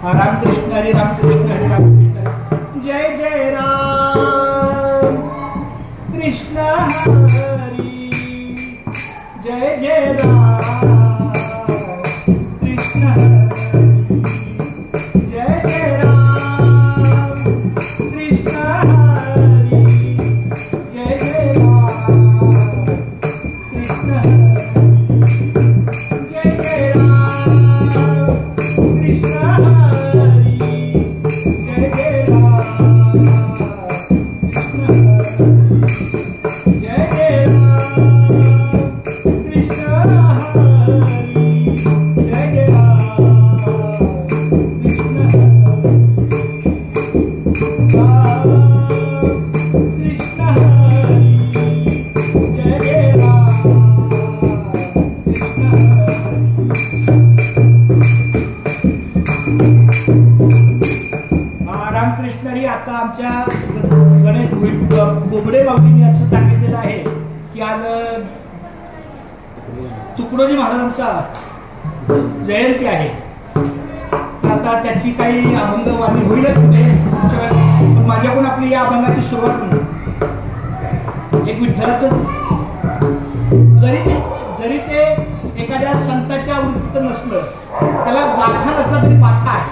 रामकृष्ण हरी रामकृष्ण हरी रामकृष्ण जय जय राम कृष्ण हरी जय जय राम कृष्ण हरी जय जय राम कृष्ण हरी जय जय राम कृष्ण हरी जय जय राम कृष्ण हरी जय जय राम कृष्ण हरी जय जय राम कृष्ण हरी जय जय राम कृष्ण हरी जय जय राम कृष्ण रामकृष्ण हरी. आता आमच्या गणेश बोबडे माऊलींनी असं सांगितलेलं आहे की आज तुकडोजी महाराजांचा जयंती आहे. तर आता त्याची काही अभंगवाणी होईलच पण माझ्याकडून आपली या अभंगाची सुरुवात एक विठ्ठलाच जरी ते एखाद्या संतांच्या वृत्तीचं नसलं त्याला गाठा नसला तरी माथा आहे.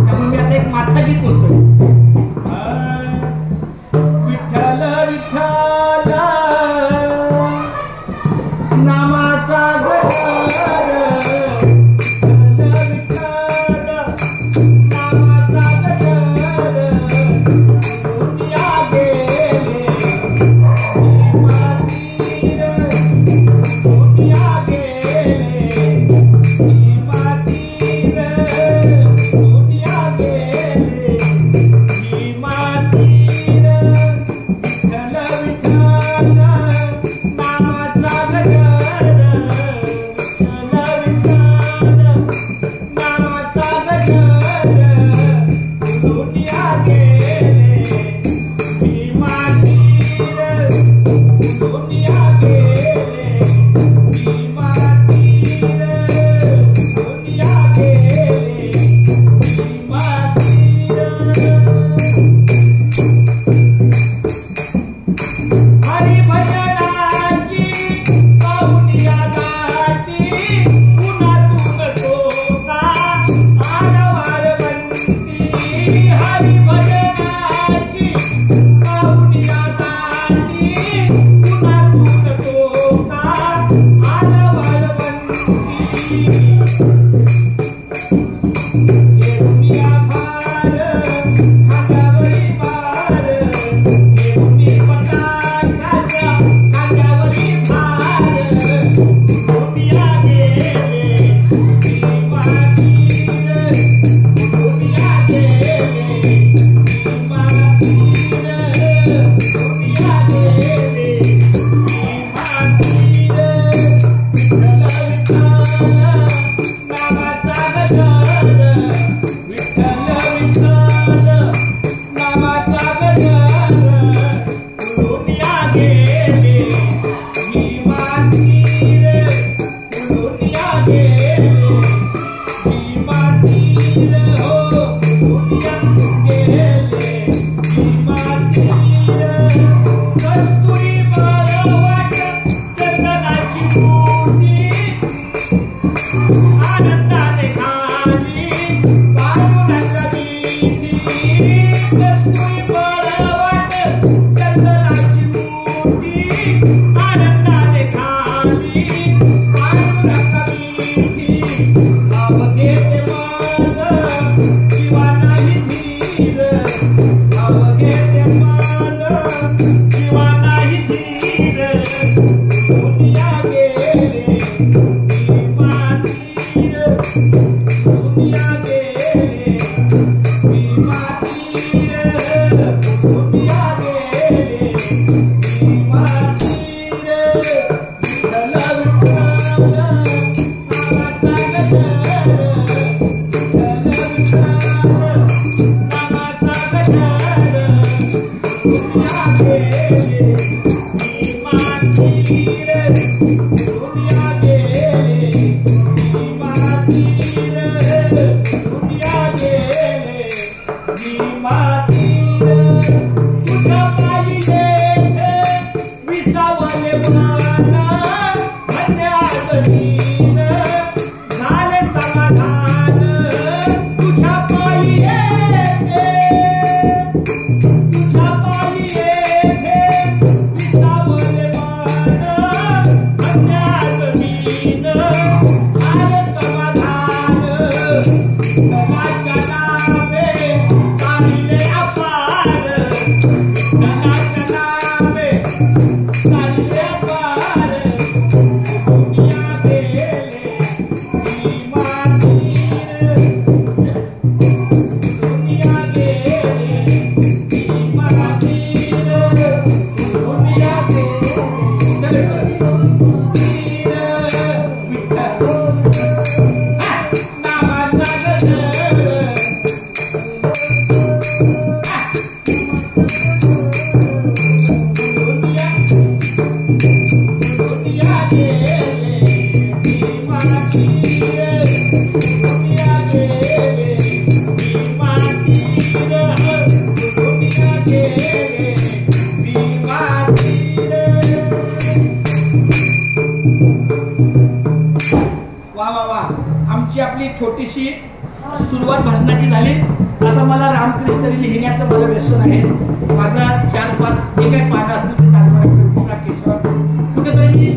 त्यामुळे मी आता एक माथा गीत बोलतोय. विठ्ठल विठ्ठल नामाचा गजर विठ्ठल नामाचा गजर दुनिया गेले मातीर दुनिया गेले मातीर दुनिया गेले छोटीशी सुरुवात भजनाची झाली. आता मला रामकृष्ण लिहिण्याचं मला व्यसन आहे. माझा 4-5 जे काही पानं असतील ते केशव कुठेतरी